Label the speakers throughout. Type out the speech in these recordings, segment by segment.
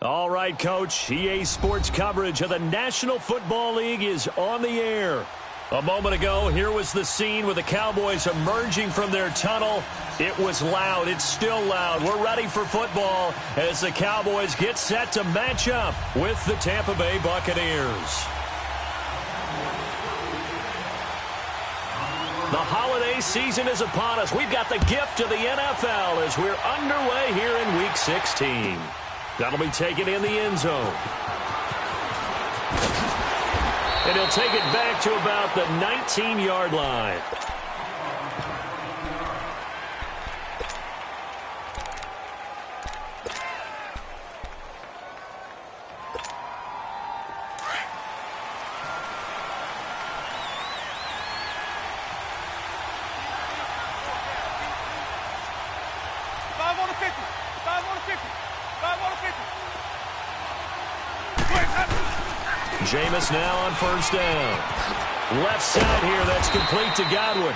Speaker 1: All right, Coach. EA Sports coverage of the National Football League is on the air. A moment ago, here was the scene with the Cowboys emerging from their tunnel. It was loud. It's still loud. We're ready for football as the Cowboys get set to match up with the Tampa Bay Buccaneers. The holiday season is upon us. We've got the gift of the NFL as we're underway here in Week 16. That'll be taken in the end zone. And he'll take it back to about the 19-yard line. Jameis now on first down. Left side here, that's complete to Godwin.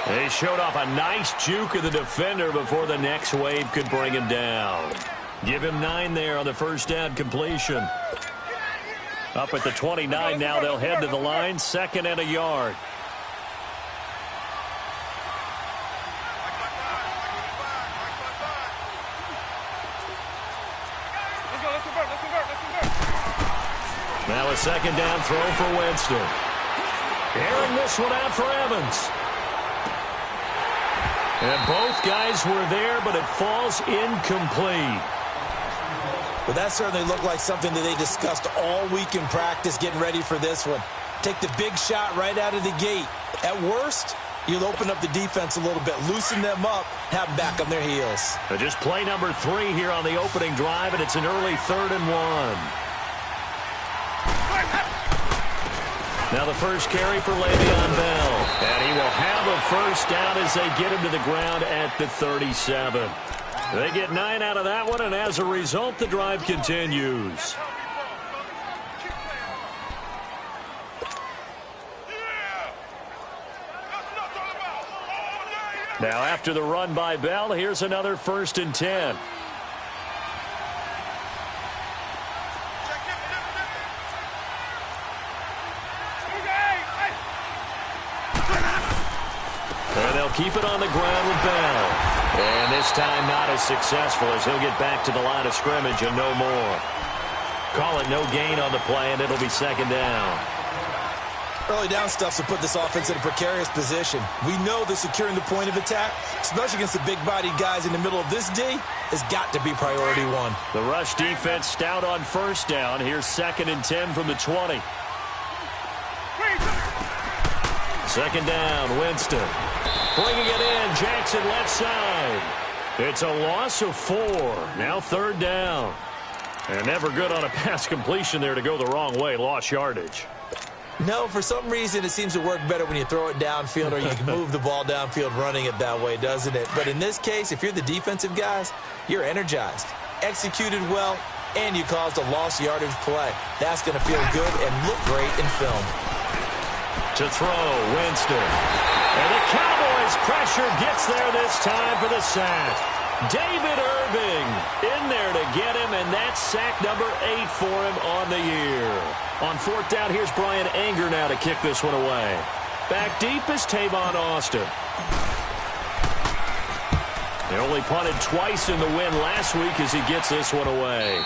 Speaker 1: They showed off a nice juke of the defender before the next wave could bring him down. Give him 9 there on the first down completion. Up at the 29 now, they'll head to the line, 2nd and a yard. Now a 2nd down throw for Winston. Airing this one out for Evans. And both guys were there, but it falls incomplete.
Speaker 2: Well, that certainly looked like something that they discussed all week in practice, getting ready for this one. Take the big shot right out of the gate. At worst, you'll open up the defense a little bit, loosen them up, have them back on their heels.
Speaker 1: Just play number 3 here on the opening drive, and it's an early 3rd and 1. Now the first carry for Le'Veon Bell. And he will have a first down as they get him to the ground at the 37. They get 9 out of that one, and as a result, the drive continues. Now after the run by Bell, here's another 1st and 10. Keep it on the ground with Bell. And this time not as successful as he'll get back to the line of scrimmage and no more. Call it no gain on the play, and it'll be 2nd down.
Speaker 2: Early down stuff to put this offense in a precarious position. We know that securing the point of attack, especially against the big-bodied guys in the middle of this D, has got to be priority 1.
Speaker 1: The rush defense stout on first down. Here's 2nd and 10 from the 20. 2nd down, Winston. Bringing it in, Jackson left side. It's a loss of 4. Now 3rd down. And never good on a pass completion there to go the wrong way. Lost yardage.
Speaker 2: No, for some reason it seems to work better when you throw it downfield or you can move the ball downfield running it that way, doesn't it? But in this case, if you're the defensive guys, you're energized, executed well, and you caused a lost yardage play. That's going to feel good and look great in film.
Speaker 1: To throw, Winston. And the Cowboys pressure gets there this time for the sack. David Irving in there to get him, and that's sack number 8 for him on the year. On 4th down, here's Brian Anger now to kick this one away. Back deep is Tavon Austin. They only punted twice in the win last week as he gets this one away.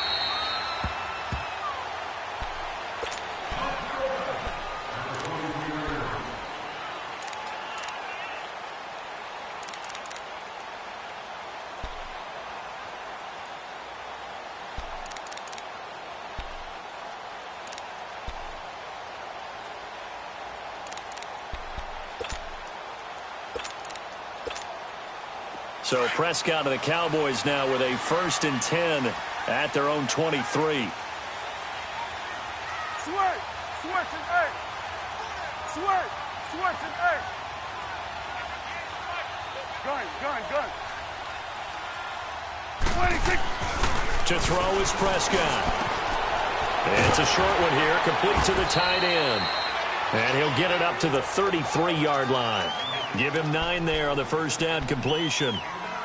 Speaker 1: So Prescott and the Cowboys now with a 1st and 10 at their own 23.
Speaker 3: Switch and 8. Switch and 8. Gun. 26.
Speaker 1: To throw is Prescott. It's a short one here, complete to the tight end. And he'll get it up to the 33-yard line. Give him 9 there on the first down completion.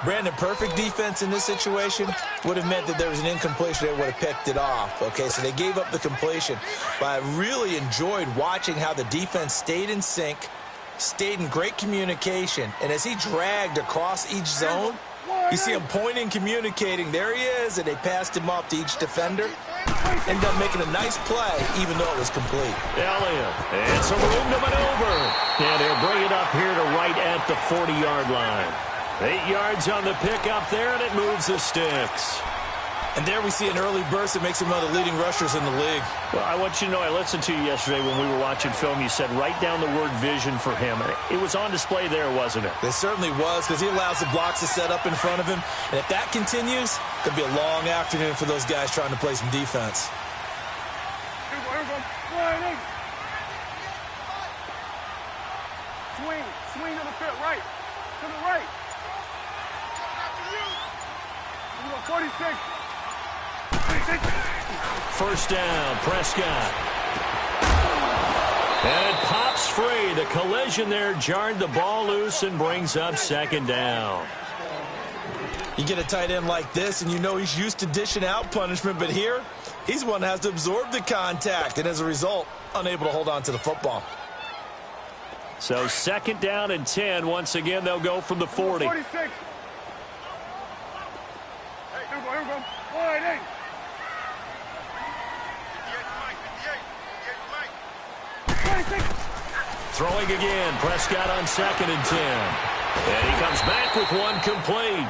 Speaker 2: Brandon, perfect defense in this situation would have meant that there was an incompletion that would have picked it off. Okay, so they gave up the completion. But I really enjoyed watching how the defense stayed in sync, stayed in great communication, and as he dragged across each zone, you see him pointing, communicating. There he is, and they passed him off to each defender. Ended up making a nice play, even though it was complete.
Speaker 1: Elliott, and some room to maneuver. And he'll bring it up here to right at the 40-yard line. 8 yards on the pickup there, and it moves the sticks.
Speaker 2: And there we see an early burst that makes him one of the leading rushers in the league.
Speaker 1: Well, I want you to know, I listened to you yesterday when we were watching film. You said write down the word vision for him. It was on display there, wasn't it?
Speaker 2: It certainly was, because he allows the blocks to set up in front of him. And if that continues, it'll be a long afternoon for those guys trying to play some defense.
Speaker 3: Swing to the fit, right. To the right. 46.
Speaker 1: First down, Prescott. And it pops free. The collision there jarred the ball loose and brings up second down.
Speaker 2: You get a tight end like this, and you know he's used to dishing out punishment, but here, he's the one that has to absorb the contact, and as a result, unable to hold on to the football.
Speaker 1: So second down and 10. Once again, they'll go from the 40.
Speaker 3: 46. Hey, here we go. All right, hey.
Speaker 1: Throwing again, Prescott on second and 10. And he comes back with one complete.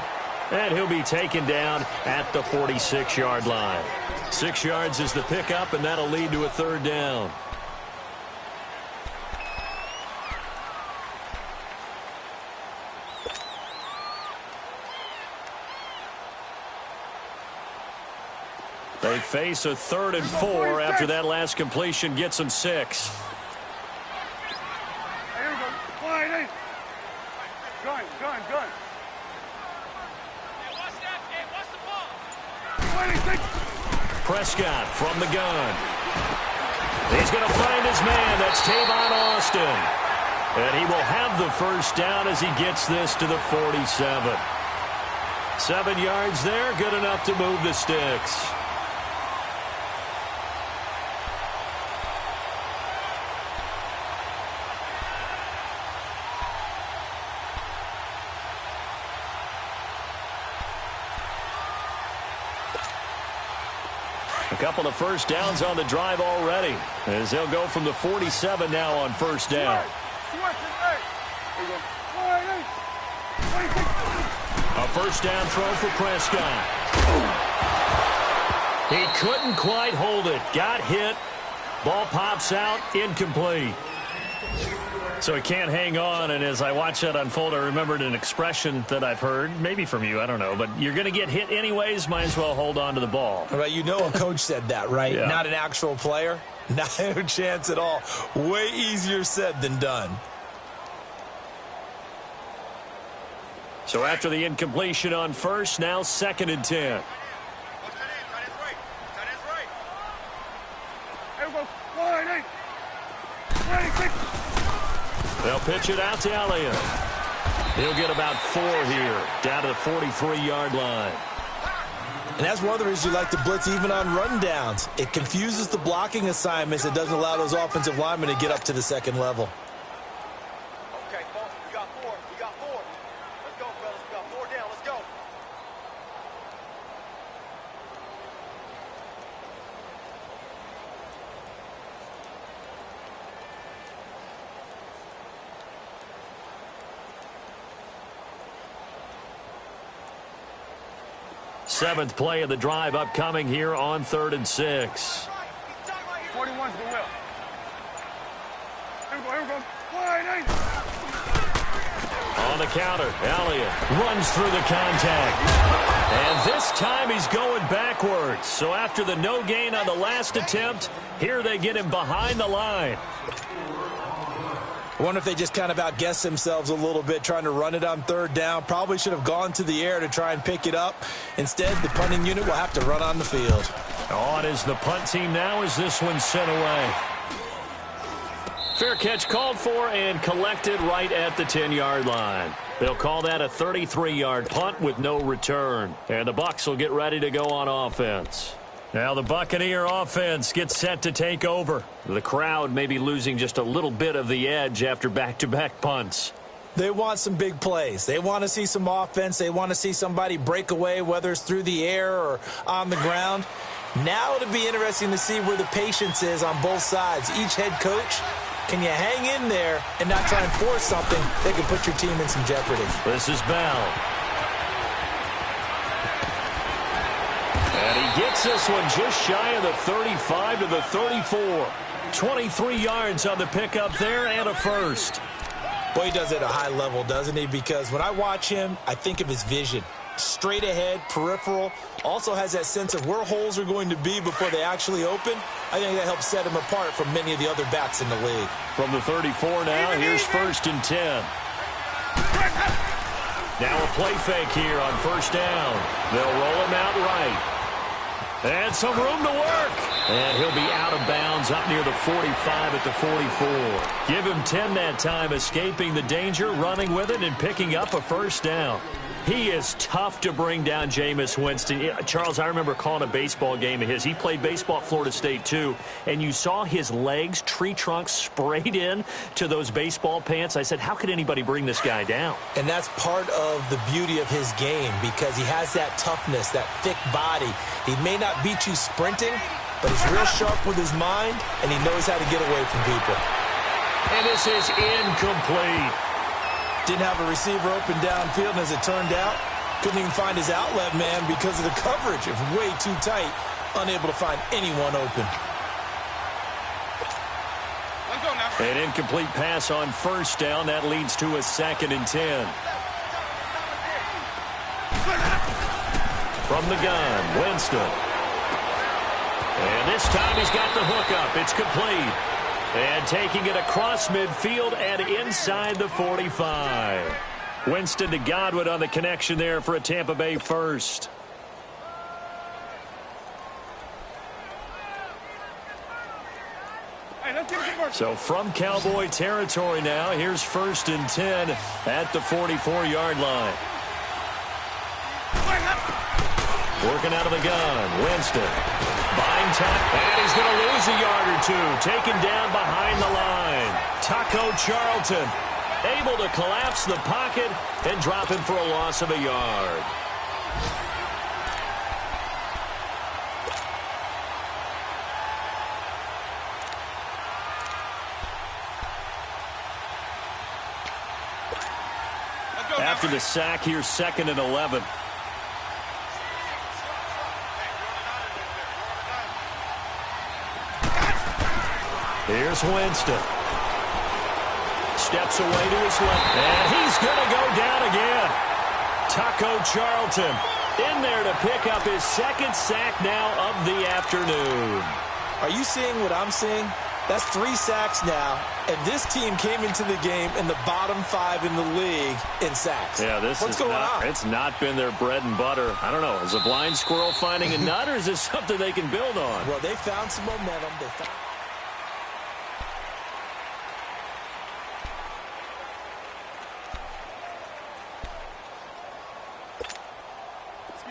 Speaker 1: And he'll be taken down at the 46-yard line. 6 yards is the pickup, and that'll lead to a third down. They face a 3rd and 4 after that last completion gets them 6.
Speaker 3: Here we go. All right, hey. Gun. Watch that, kid. Watch the ball. 26.
Speaker 1: Prescott from the gun. He's going to find his man. That's Tavon Austin. And he will have the first down as he gets this to the 47. 7 yards there, good enough to move the sticks. A couple of first downs on the drive already, as they'll go from the 47 now on first down. A first down throw for Prescott. He couldn't quite hold it. Got hit. Ball pops out. Incomplete. So he can't hang on, and as I watched that unfold, I remembered an expression that I've heard, maybe from you, I don't know, but you're going to get hit anyways, might as well hold on to the ball.
Speaker 2: Right, you know a coach said that, right?
Speaker 1: Yeah. Not
Speaker 2: an actual player. Not a chance at all. Way easier said than done.
Speaker 1: So after the incompletion on first, now 2nd and 10. They'll pitch it out to Elliott. He'll get about 4 here, down to the 43-yard line.
Speaker 2: And that's one of the reasons you like to blitz even on rundowns. It confuses the blocking assignments. It doesn't allow those offensive linemen to get up to the second level.
Speaker 3: Okay, folks, we got 4. We got 4. Let's go, fellas. We got 4 down. Let's go.
Speaker 1: Seventh play of the drive upcoming here on 3rd and 6.
Speaker 3: 41's the will. Here we go.
Speaker 1: On the counter, Elliott runs through the contact. And this time he's going backwards. So after the no gain on the last attempt, here they get him behind the line.
Speaker 2: I wonder if they just kind of outguessed themselves a little bit trying to run it on 3rd down. Probably should have gone to the air to try and pick it up. Instead, the punting unit will have to run on the field.
Speaker 1: On is the punt team now as this one's sent away. Fair catch called for and collected right at the 10-yard line. They'll call that a 33-yard punt with no return. And the Bucs will get ready to go on offense. Now the Buccaneer offense gets set to take over. The crowd may be losing just a little bit of the edge after back-to-back punts.
Speaker 2: They want some big plays. They want to see some offense. They want to see somebody break away, whether it's through the air or on the ground. Now it'll be interesting to see where the patience is on both sides. Each head coach, can you hang in there and not try and force something that could put your team in some jeopardy?
Speaker 1: This is Bell. And he gets this one just shy of the 35 to the 34. 23 yards on the pickup there and a first.
Speaker 2: Boy, he does it at a high level, doesn't he? Because when I watch him, I think of his vision. Straight ahead, peripheral. Also has that sense of where holes are going to be before they actually open. I think that helps set him apart from many of the other backs in the league.
Speaker 1: From the 34 now, here's 1st and 10. Now a play fake here on 1st down. They'll roll him out right. And some room to work. And he'll be out of bounds up near the 45 at the 44. Give him 10 that time, escaping the danger, running with it, and picking up a 1st down. He is tough to bring down, Jameis Winston. Charles, I remember calling a baseball game of his. He played baseball at Florida State, too. And you saw his legs, tree trunks sprayed in to those baseball pants. I said, how could anybody bring this guy down?
Speaker 2: And that's part of the beauty of his game because he has that toughness, that thick body. He may not beat you sprinting, but he's real sharp with his mind, and he knows how to get away from people.
Speaker 1: And this is incomplete.
Speaker 2: Didn't have a receiver open downfield, and as it turned out, couldn't even find his outlet man because of the coverage. It was way too tight, unable to find anyone open.
Speaker 3: Let's go now.
Speaker 1: An incomplete pass on 1st down. That leads to a 2nd and 10. From the gun, Winston. And this time he's got the hook up. It's complete. And taking it across midfield and inside the 45. Winston to Godwin on the connection there for a Tampa Bay first. So from Cowboy territory now, here's 1st and 10 at the 44-yard line. Working out of the gun, Winston. Buying time, and he's going to lose a yard or two. Taken down behind the line. Taco Charlton able to collapse the pocket and drop him for a loss of a yard. After the sack, here's 2nd and 11. Here's Winston. Steps away to his left. And he's going to go down again. Taco Charlton in there to pick up his 2nd sack now of the afternoon.
Speaker 2: Are you seeing what I'm seeing? That's 3 sacks now, and this team came into the game in the bottom 5 in the league in sacks.
Speaker 1: Yeah,
Speaker 2: What's going on?
Speaker 1: It's not been their bread and butter. I don't know. Is a blind squirrel finding a nut, or is this something they can build on?
Speaker 2: Well, they found some momentum.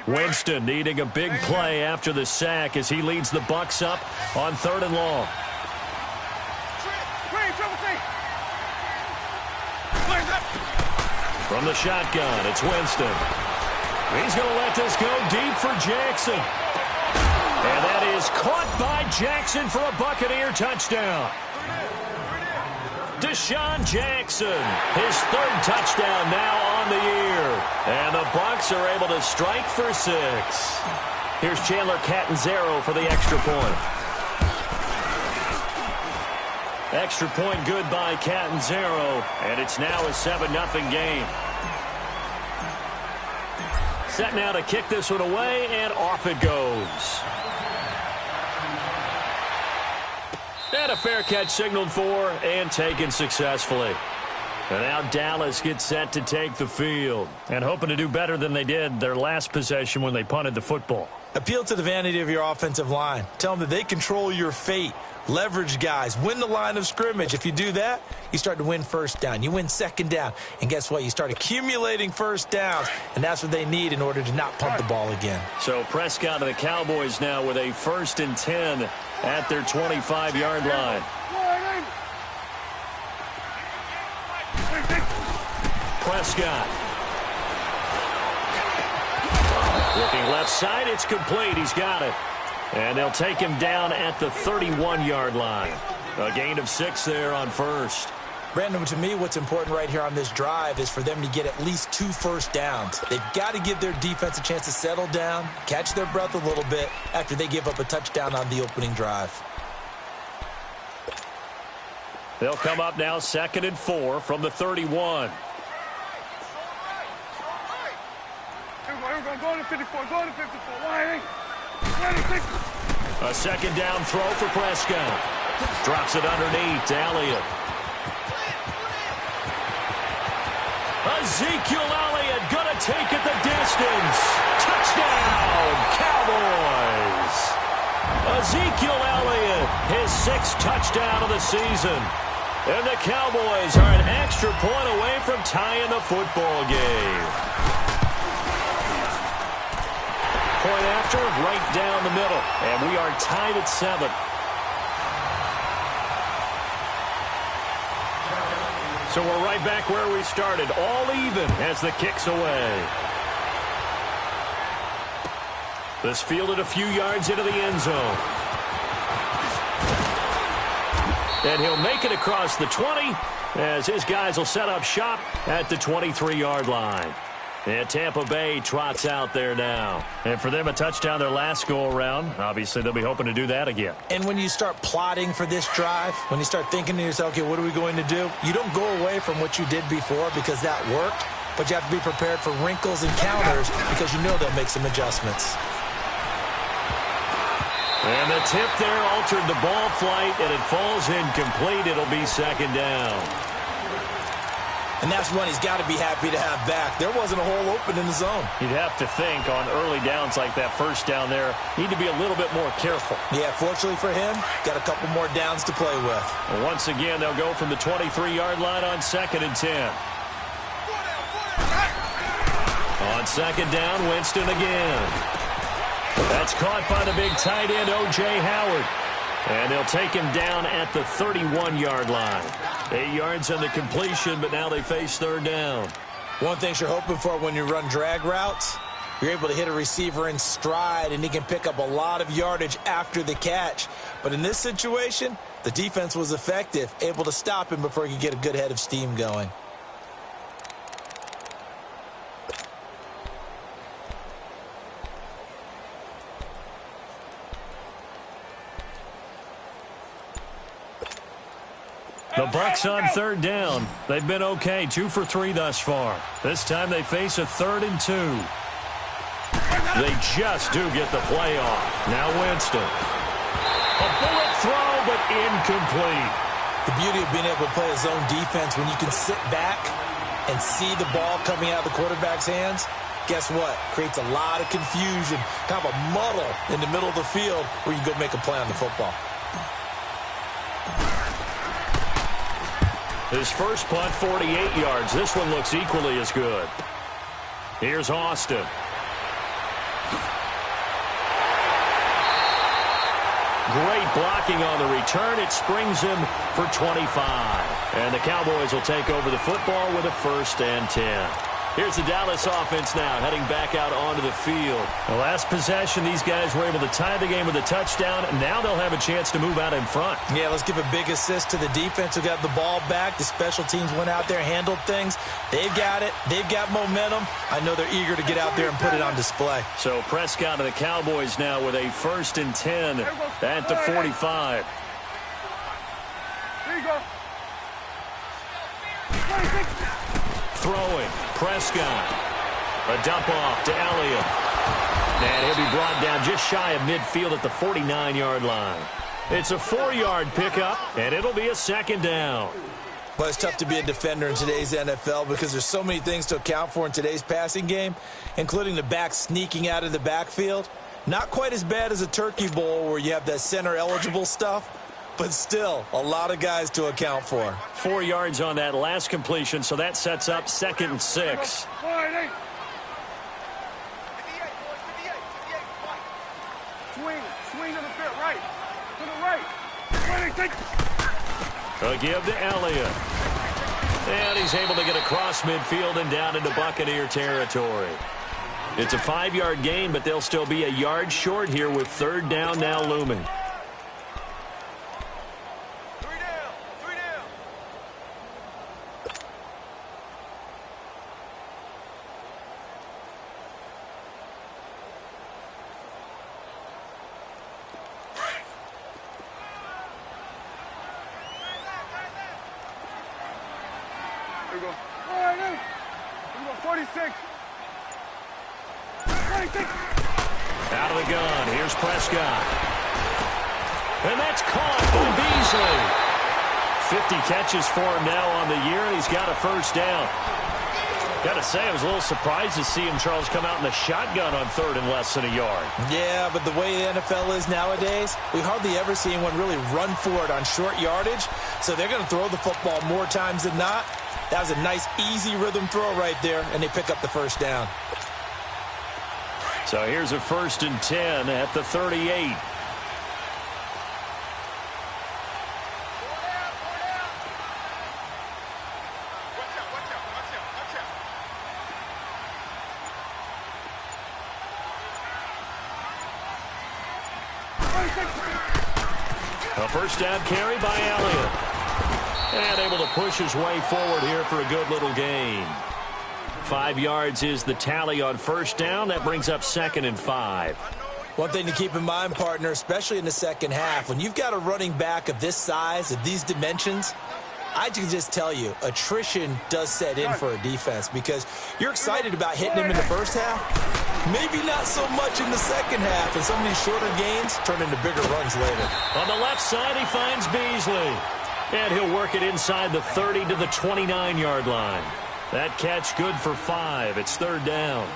Speaker 1: Winston needing a big play after the sack as he leads the Bucs up on 3rd and long. From the shotgun, it's Winston. He's going to let this go deep for Jackson. And that is caught by Jackson for a Buccaneer touchdown. Deshaun Jackson, his 3rd touchdown now on the year. And the Bucs are able to strike for 6. Here's Chandler Catanzaro for the extra point. Extra point good by Catanzaro, and it's now a 7-0 game. Set now to kick this one away, and off it goes. And a fair catch signaled for and taken successfully. And now Dallas gets set to take the field and hoping to do better than they did their last possession when they punted the football.
Speaker 2: Appeal to the vanity of your offensive line. Tell them that they control your fate. leverage guys, win the line of scrimmage. If you do that, you start to win first down. You win second down. And guess what? You start accumulating first downs, and that's what they need in order to not punt the ball again.
Speaker 1: So Prescott and the Cowboys now with a 1st and 10 at their 25-yard line. Prescott. Looking left side, it's complete. He's got it. And they'll take him down at the 31-yard line. A gain of 6 there on first.
Speaker 2: Brandon, to me, what's important right here on this drive is for them to get at least 2 first downs. They've got to give their defense a chance to settle down, catch their breath a little bit after they give up a touchdown on the opening drive.
Speaker 1: They'll come up now 2nd and 4 from the 31.
Speaker 3: Go to 54, go to 54.
Speaker 1: A 2nd down throw for Prescott. Drops it underneath to Elliott. Ezekiel Elliott gonna take it the distance. Touchdown, Cowboys. Ezekiel Elliott, his 6th touchdown of the season. And the Cowboys are an extra point away from tying the football game. Point after, right down the middle. And we are tied at 7. So we're right back where we started, all even as the kick's away. This fielded a few yards into the end zone. And he'll make it across the 20 as his guys will set up shop at the 23-yard line. And Tampa Bay trots out there now. And for them, a touchdown their last go-around. Obviously, they'll be hoping to do that again.
Speaker 2: And when you start plotting for this drive, when you start thinking to yourself, okay, what are we going to do? You don't go away from what you did before because that worked, but you have to be prepared for wrinkles and counters because you know they'll make some adjustments.
Speaker 1: And the tip there altered the ball flight, and it falls incomplete. It'll be 2nd down.
Speaker 2: And that's one he's got to be happy to have back. There wasn't a hole open in the zone.
Speaker 1: You'd have to think on early downs like that first down there, need to be a little bit more careful.
Speaker 2: Yeah, fortunately for him, got a couple more downs to play with.
Speaker 1: And once again, they'll go from the 23-yard line on 2nd and 10. On 2nd down, Winston again. That's caught by the big tight end, O.J. Howard. And they'll take him down at the 31-yard line. 8 yards on the completion, but now they face 3rd down.
Speaker 2: One thing you're hoping for when you run drag routes, you're able to hit a receiver in stride, and he can pick up a lot of yardage after the catch. But in this situation, the defense was effective, able to stop him before he could get a good head of steam going.
Speaker 1: The Bucs on 3rd down. They've been okay, 2 for 3 thus far. This time they face a 3rd and 2. They just do get the play off. Now Winston. A bullet throw, but incomplete.
Speaker 2: The beauty of being able to play a zone defense when you can sit back and see the ball coming out of the quarterback's hands, guess what? Creates a lot of confusion, kind of a muddle in the middle of the field where you go make a play on the football.
Speaker 1: His first punt, 48 yards. This one looks equally as good. Here's Austin. Great blocking on the return. It springs him for 25. And the Cowboys will take over the football with a 1st and 10. Here's the Dallas offense now, heading back out onto the field. The last possession, these guys were able to tie the game with a touchdown, and now they'll have a chance to move out in front.
Speaker 2: Yeah, let's give a big assist to the defense who got the ball back. The special teams went out there, handled things. They've got it. They've got momentum. I know they're eager to get out there and put it on display.
Speaker 1: So Prescott and the Cowboys now with a 1st and 10 at the 45.
Speaker 3: Here you go.
Speaker 1: Throwing, Prescott. A dump off to Elliott. And he'll be brought down just shy of midfield at the 49-yard line. It's a 4-yard pickup, and it'll be a 2nd down.
Speaker 2: Well, it's tough to be a defender in today's NFL because there's so many things to account for in today's passing game, including the back sneaking out of the backfield. Not quite as bad as a turkey bowl where you have that center-eligible stuff, but still a lot of guys to account for.
Speaker 1: 4 yards on that last completion, so that sets up 2nd and 6.
Speaker 3: Swing to the fit, right. To the right.
Speaker 1: A give to Elliott. And he's able to get across midfield and down into Buccaneer territory. It's a 5-yard gain, but they'll still be a yard short here with 3rd down now looming.
Speaker 3: Three down. Here we go. All right, here we go. 46.
Speaker 1: Out of the gun. Here's Prescott. And that's caught by Beasley. 50 catches for him now on the year, and he's got a 1st down. Got to say, I was a little surprised to see him, Charles, come out in the shotgun on 3rd and less than a yard.
Speaker 2: Yeah, but the way the NFL is nowadays, we hardly ever see anyone really run for it on short yardage, so they're going to throw the football more times than not. That was a nice, easy rhythm throw right there, and they pick up the 1st down.
Speaker 1: So here's a 1st and 10 at the 38. A 1st down carry by Elliott. And able to push his way forward here for a good little gain. 5 yards is the tally on 1st down. That brings up 2nd and 5.
Speaker 2: One thing to keep in mind, partner, especially in the second half, when you've got a running back of this size, of these dimensions, I can just tell you, attrition does set in for a defense because you're excited about hitting him in the first half. Maybe not so much in the second half, and some of these shorter gains turn into bigger runs later.
Speaker 1: On the left side, he finds Beasley. And he'll work it inside the 30 to the 29-yard line. That catch good for 5. It's 3rd down.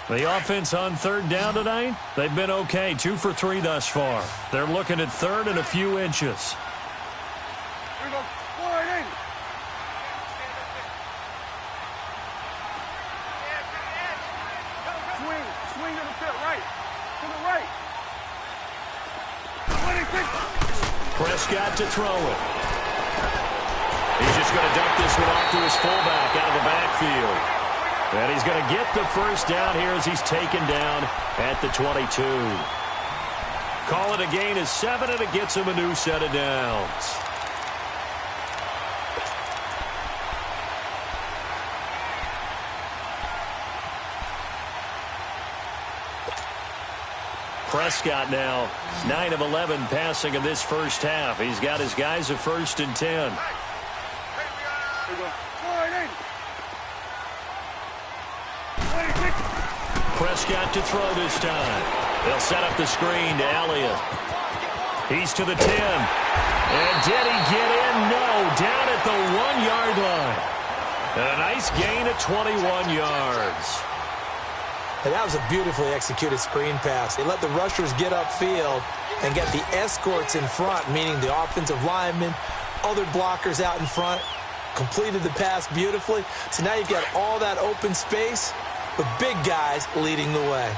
Speaker 1: The offense on 3rd down tonight, they've been okay. 2 for 3 thus far. They're looking at 3rd and a few inches.
Speaker 3: Here we go. 480. swing. Swing to the field. Right. To the right.
Speaker 1: Prescott to throw it. He's just going to dump this one off to his fullback out of the backfield. And he's going to get the first down here as he's taken down at the 22. Call it a gain of 7, and it gets him a new set of downs. Prescott now 9 of 11 passing in this first half. He's got his guys a 1st and 10. Prescott to throw this time. They'll set up the screen to Elliott. He's to the 10. And did he get in? No. Down at the 1-yard line. And a nice gain of 21 yards.
Speaker 2: And that was a beautifully executed screen pass. They let the rushers get upfield and get the escorts in front, meaning the offensive linemen, other blockers out in front, completed the pass beautifully. So now you've got all that open space with big guys leading the way.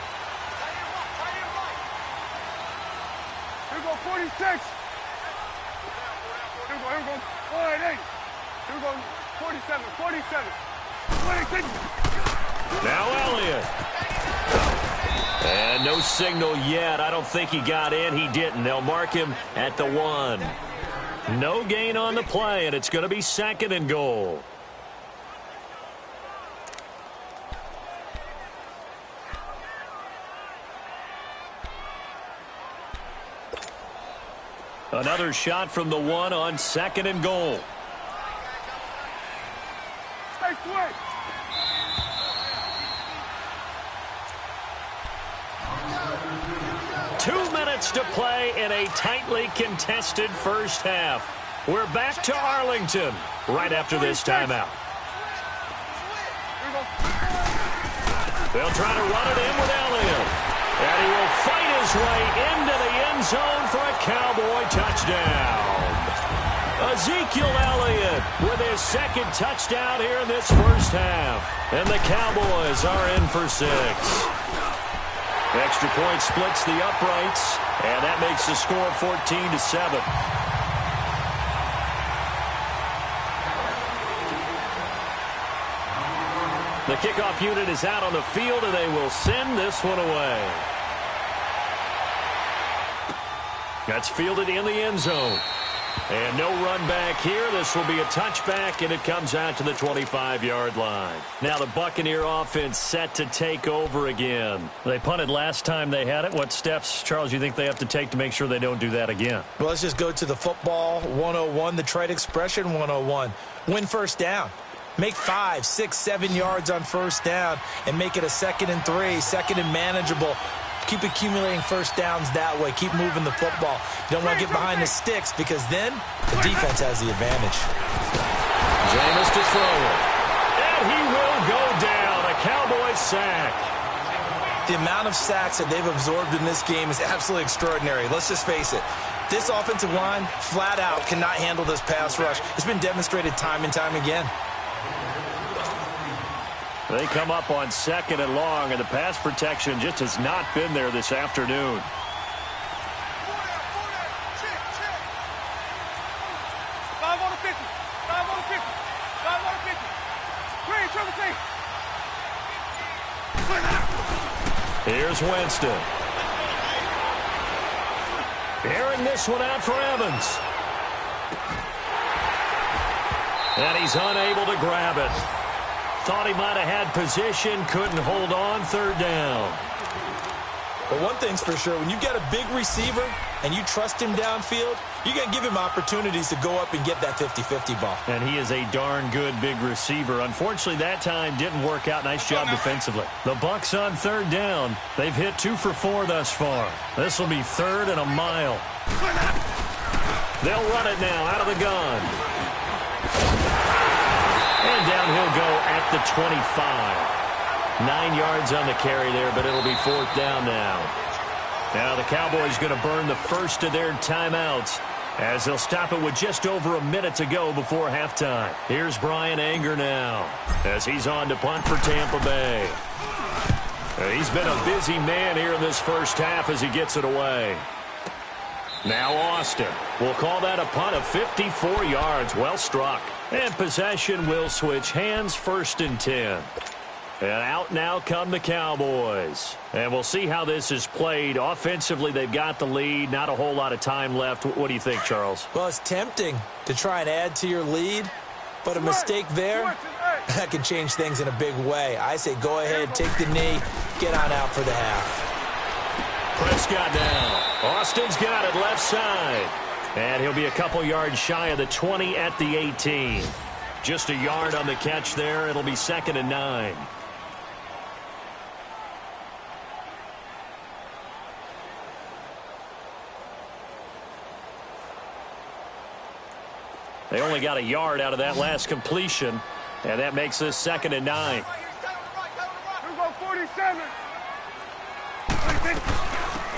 Speaker 3: Here we go, 46. Here we go, 48. Here we go, 47, 47. 26.
Speaker 1: Now Elliott. And no signal yet. I don't think he got in. He didn't. They'll mark him at the 1. No gain on the play, and it's going to be 2nd and goal. Another shot from the 1 on 2nd and goal.
Speaker 3: Stay quick.
Speaker 1: To play in a tightly contested first half. We're back to Arlington right after this timeout. They'll try to run it in with Elliott. And he will fight his way into the end zone for a Cowboy touchdown. Ezekiel Elliott with his 2nd touchdown here in this first half. And the Cowboys are in for 6. Extra point splits the uprights, and that makes the score 14-7. The kickoff unit is out on the field, and they will send this one away. That's fielded in the end zone. And no run back here. This will be a touchback, and it comes out to the 25-yard line. Now the Buccaneer offense set to take over again. They punted last time they had it. What steps, Charles, you think they have to take to make sure they don't do that again?
Speaker 2: Well, let's just go to the football 101, the trade expression 101. Win first down. Make 5, 6, 7 yards on first down and make it a 2nd and 3, 2nd and manageable. Keep accumulating first downs that way. Keep moving the football. You don't want to get behind the sticks because then the defense has the advantage.
Speaker 1: Jameis to throw it. And he will go down. A Cowboys sack.
Speaker 2: The amount of sacks that they've absorbed in this game is absolutely extraordinary. Let's just face it. This offensive line, flat out, cannot handle this pass rush. It's been demonstrated time and time again.
Speaker 1: They come up on 2nd and long, and the pass protection just has not been there this afternoon. Here's Winston. Airing this one out for Evans. And he's unable to grab it. Thought he might have had position, couldn't hold on, 3rd down.
Speaker 2: But one thing's for sure, when you've got a big receiver and you trust him downfield, you're going to give him opportunities to go up and get that 50-50 ball.
Speaker 1: And he is a darn good big receiver. Unfortunately, that time didn't work out. Nice job defensively. The Bucs on 3rd down. They've hit 2 for 4 thus far. This will be 3rd and a mile. They'll run it now out of the gun. And down he'll go at the 25. 9 yards on the carry there, but it'll be 4th down now. Now the Cowboys going to burn the first of their timeouts as they'll stop it with just over a minute to go before halftime. Here's Brian Anger now as he's on to punt for Tampa Bay. He's been a busy man here in this first half as he gets it away. Now Austin will call that a punt of 54 yards. Well struck. And possession will switch hands, 1st and 10. And out now come the Cowboys. And we'll see how this is played. Offensively, they've got the lead. Not a whole lot of time left. What do you think, Charles?
Speaker 2: Well, it's tempting to try and add to your lead, but a mistake there, that can change things in a big way. I say go ahead, take the knee, get on out for the half.
Speaker 1: Prescott now. Austin's got it left side. And he'll be a couple yards shy of the 20 at the 18. Just a yard on the catch there. It'll be 2nd and 9. They only got a yard out of that last completion, and that makes this 2nd and 9.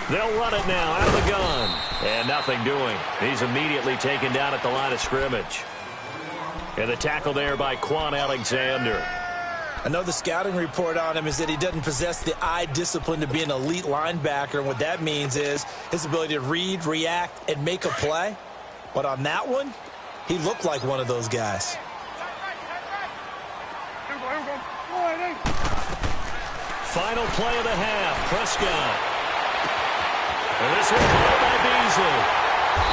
Speaker 1: They'll run it now out of the gun. And nothing doing. He's immediately taken down at the line of scrimmage. And the tackle there by Quan Alexander.
Speaker 2: I know the scouting report on him is that he doesn't possess the eye discipline to be an elite linebacker. And what that means is his ability to read, react, and make a play. But on that one, he looked like one of those guys.
Speaker 1: Final play of the half. Prescott. And this one caught by Beasley.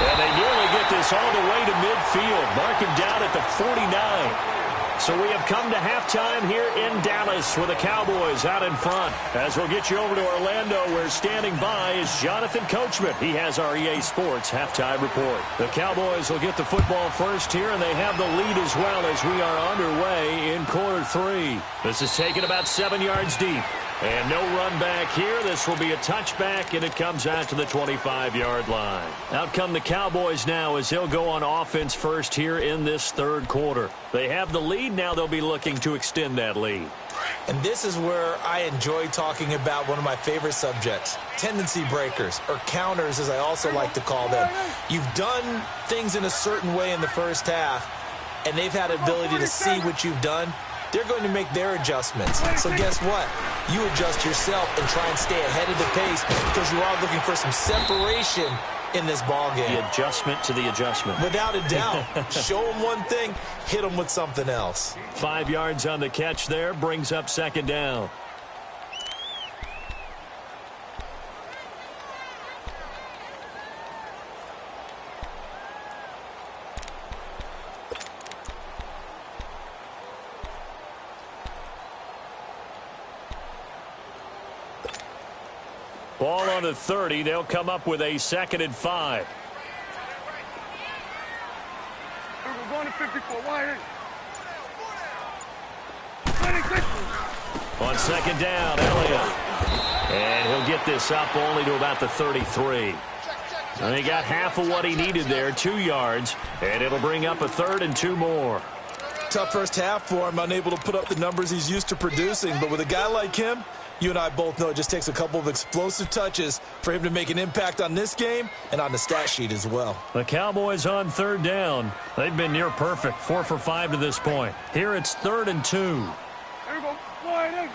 Speaker 1: And they nearly get this all the way to midfield. Mark him down at the 49. So we have come to halftime here in Dallas with the Cowboys out in front. As we'll get you over to Orlando, where standing by is Jonathan Coachman. He has our EA Sports halftime report. The Cowboys will get the football first here, and they have the lead as well as we are underway in quarter 3. This is taken about 7 yards deep. And no run back here. This will be a touchback, and it comes out to the 25-yard line. Out come the Cowboys now as they'll go on offense first here in this 3rd quarter. They have the lead. Now they'll be looking to extend that lead.
Speaker 2: And this is where I enjoy talking about one of my favorite subjects, tendency breakers, or counters as I also like to call them. You've done things in a certain way in the first half, and they've had ability to see what you've done. They're going to make their adjustments. So guess what? You adjust yourself and try and stay ahead of the pace because you are looking for some separation in this ball game.
Speaker 1: The adjustment to the adjustment.
Speaker 2: Without a doubt. Show them one thing, hit them with something else.
Speaker 1: 5 yards on the catch there, brings up 2nd down. Ball on the 30. They'll come up with a 2nd and 5.
Speaker 4: We're going to 54. Wide.
Speaker 1: On 2nd down, Elliott. And he'll get this up only to about the 33. And he got half of what he needed there, 2 yards. And it'll bring up a 3rd and 2 more.
Speaker 2: Tough first half for him, unable to put up the numbers he's used to producing. But with a guy like him, you and I both know it just takes a couple of explosive touches for him to make an impact on this game and on the stat sheet as well.
Speaker 1: The Cowboys on 3rd down. They've been near perfect, 4 for 5 to this point. Here it's 3rd and 2.
Speaker 4: There we go. Wide in.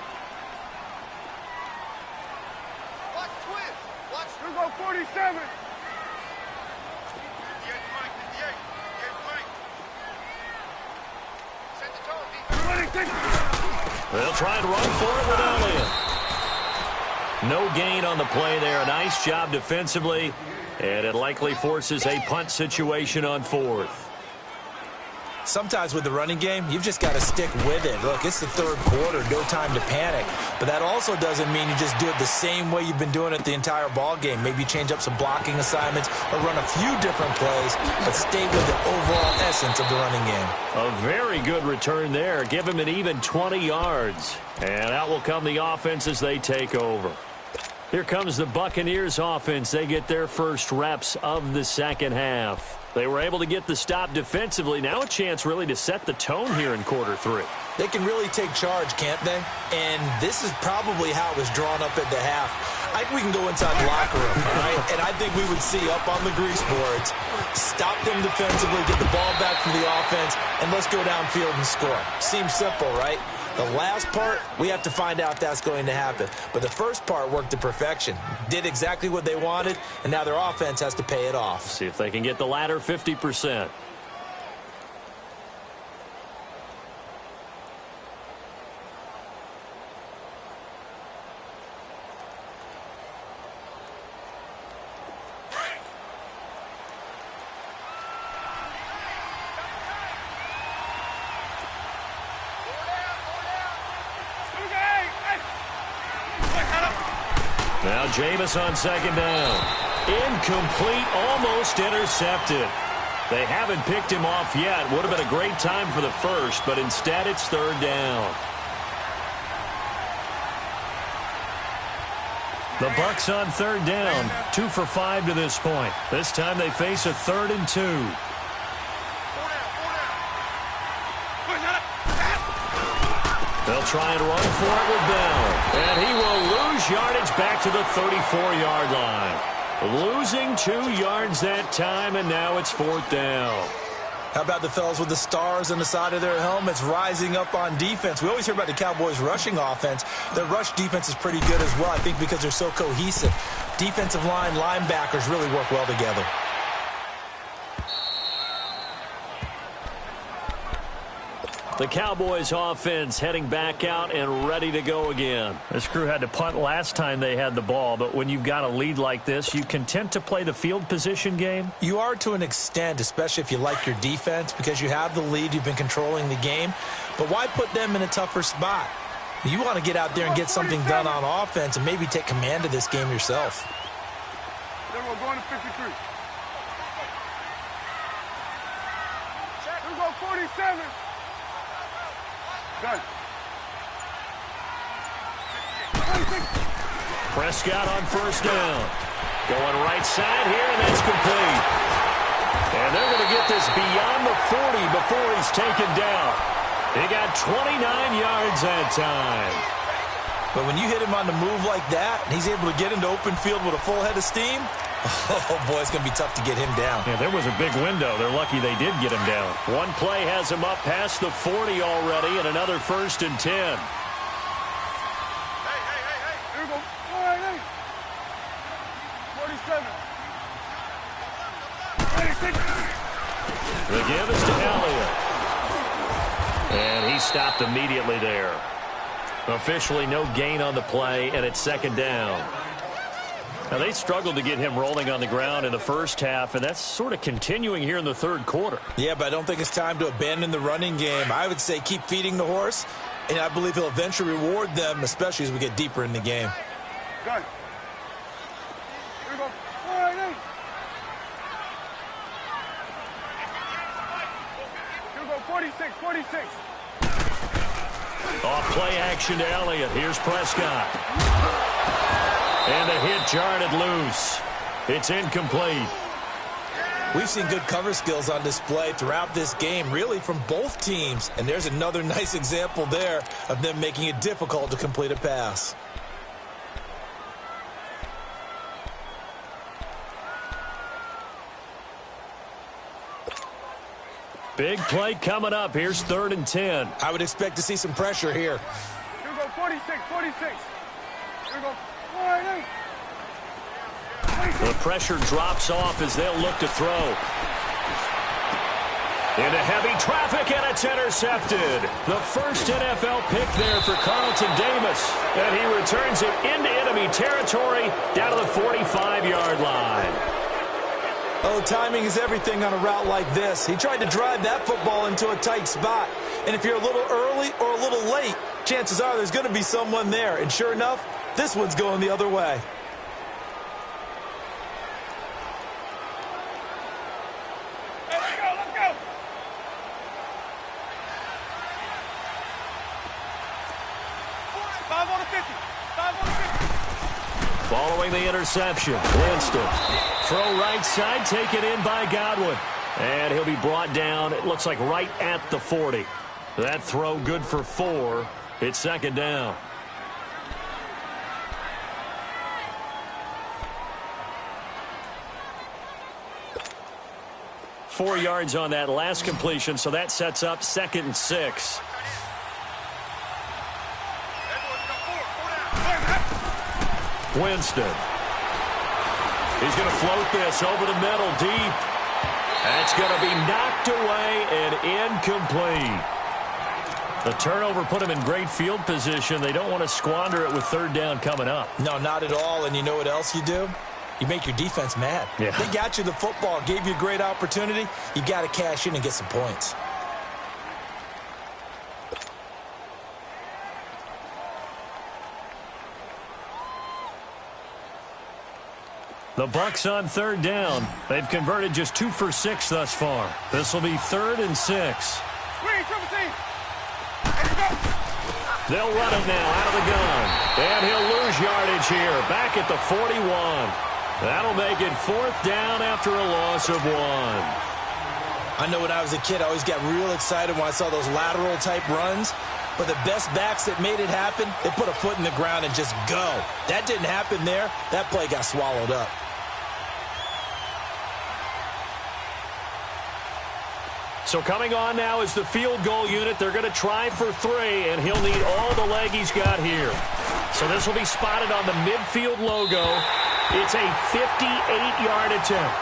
Speaker 3: Watch twist. Watch.
Speaker 4: Here we go. 47.
Speaker 3: Get Mike. Get Mike. Set the tone, defense.
Speaker 1: They'll try and run for it with Elliott. No gain on the play there. A nice job defensively, and it likely forces a punt situation on 4th.
Speaker 2: Sometimes with the running game, you've just got to stick with it. Look, it's the 3rd quarter, no time to panic. But that also doesn't mean you just do it the same way you've been doing it the entire ball game. Maybe change up some blocking assignments or run a few different plays, but stay with the overall essence of the running game.
Speaker 1: A very good return there. Give him an even 20 yards. And out will come the offense as they take over. Here comes the Buccaneers offense. They get their first reps of the 2nd half. They were able to get the stop defensively. Now a chance really to set the tone here in quarter 3.
Speaker 2: They can really take charge, can't they? And this is probably how it was drawn up at the half. I think we can go inside the locker room, all right? And I think we would see up on the grease boards, stop them defensively, get the ball back from the offense, and let's go downfield and score. Seems simple, right? The last part, we have to find out if that's going to happen. But the first part worked to perfection. Did exactly what they wanted, and now their offense has to pay it off.
Speaker 1: See if they can get the latter 50%. Now Jameis on second down. Incomplete, almost intercepted. They haven't picked him off yet. Would have been a great time for the first, but instead it's third down. The Bucs on third down. 2 for 5 to this point. This time they face a 3rd and 2. They'll try and run for it with Bell. And he will lose yardage back to the 34-yard line. Losing 2 yards that time, and now it's 4th down.
Speaker 2: How about the fellas with the stars on the side of their helmets rising up on defense? We always hear about the Cowboys' rushing offense. Their rush defense is pretty good as well, I think, because they're so cohesive. Defensive line, linebackers really work well together.
Speaker 1: The Cowboys offense heading back out and ready to go again. This crew had to punt last time they had the ball, but when you've got a lead like this, you content to play the field position game?
Speaker 2: You are to an extent, especially if you like your defense, because you have the lead, you've been controlling the game. But why put them in a tougher spot? You want to get out there and get something done on offense and maybe take command of this game yourself.
Speaker 4: Then we're going to 53. Here we go, 47. Done.
Speaker 1: Prescott on first down. Going right side here, and that's complete. And they're going to get this beyond the 40 before he's taken down. He got 29 yards that time.
Speaker 2: But when you hit him on the move like that, and he's able to get into open field with a full head of steam, oh, boy, it's going to be tough to get him down.
Speaker 1: Yeah, there was a big window. They're lucky they did get him down. One play has him up past the 40 already, and another 1st and 10.
Speaker 4: Hey. Here we go. 48. 47.
Speaker 1: The give is to Elliott. And he stopped immediately there. Officially no gain on the play, and it's 2nd down. Now, they struggled to get him rolling on the ground in the first half, and that's sort of continuing here in the 3rd quarter.
Speaker 2: Yeah, but I don't think it's time to abandon the running game. I would say keep feeding the horse, and I believe he'll eventually reward them, especially as we get deeper in the game.
Speaker 4: Done. Here we go. 48. Here we go, 46.
Speaker 1: Off play action to Elliott. Here's Prescott. And a hit jarred loose. It's incomplete.
Speaker 2: We've seen good cover skills on display throughout this game, really from both teams. And there's another nice example there of them making it difficult to complete a pass.
Speaker 1: Big play coming up. Here's 3rd and 10.
Speaker 2: I would expect to see some pressure here.
Speaker 4: Here we go, 46. Here we go, 48.
Speaker 1: The pressure drops off as they'll look to throw. Into heavy traffic, and it's intercepted. The first NFL pick there for Carlton Davis. And he returns it into enemy territory down to the 45-yard line.
Speaker 2: Oh, timing is everything on a route like this. He tried to drive that football into a tight spot. And if you're a little early or a little late, chances are there's going to be someone there. And sure enough, this one's going the other way.
Speaker 4: Hey, let's go. 5 on the 50. 5 on the 50.
Speaker 1: Following the interception, Winston. Throw right side, taken in by Godwin. And he'll be brought down, it looks like right at the 40. That throw good for 4. It's 2nd down. Four yards on that last completion, so that sets up 2nd and 6. Winston. He's going to float this over the middle deep. That's going to be knocked away and incomplete. The turnover put him in great field position. They don't want to squander it with third down coming up.
Speaker 2: No, not at all. And you know what else you do? You make your defense mad.
Speaker 1: Yeah.
Speaker 2: They got you the football, gave you a great opportunity. You got to cash in and get some points.
Speaker 1: The Bucs on third down. They've converted just 2 for 6 thus far. This will be 3rd and 6. They'll run it now out of the gun. And he'll lose yardage here. Back at the 41. That'll make it 4th down after a loss of 1.
Speaker 2: I know when I was a kid, I always got real excited when I saw those lateral type runs. But the best backs that made it happen, they put a foot in the ground and just go. That didn't happen there. That play got swallowed up.
Speaker 1: So coming on now is the field goal unit. They're going to try for 3, and he'll need all the leg he's got here. So this will be spotted on the midfield logo. It's a 58-yard attempt.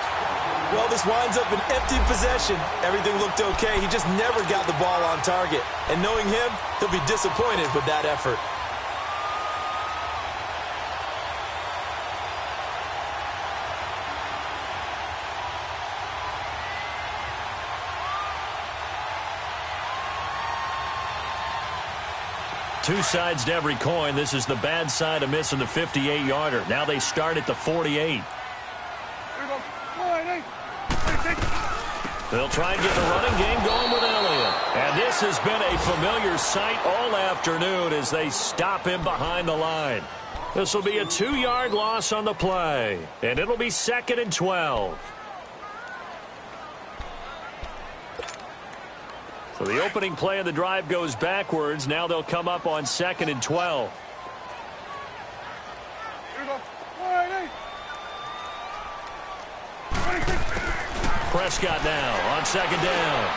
Speaker 2: Well, this winds up an empty possession. Everything looked okay. He just never got the ball on target. And knowing him, he'll be disappointed with that effort.
Speaker 1: Two sides to every coin. This is the bad side of missing the 58-yarder. Now they start at the 48. They'll try and get the running game going with Elliott. And this has been a familiar sight all afternoon as they stop him behind the line. This will be a 2-yard loss on the play. And it'll be 2nd and 12. So the opening play of the drive goes backwards. Now they'll come up on 2nd and 12. Prescott now on 2nd down.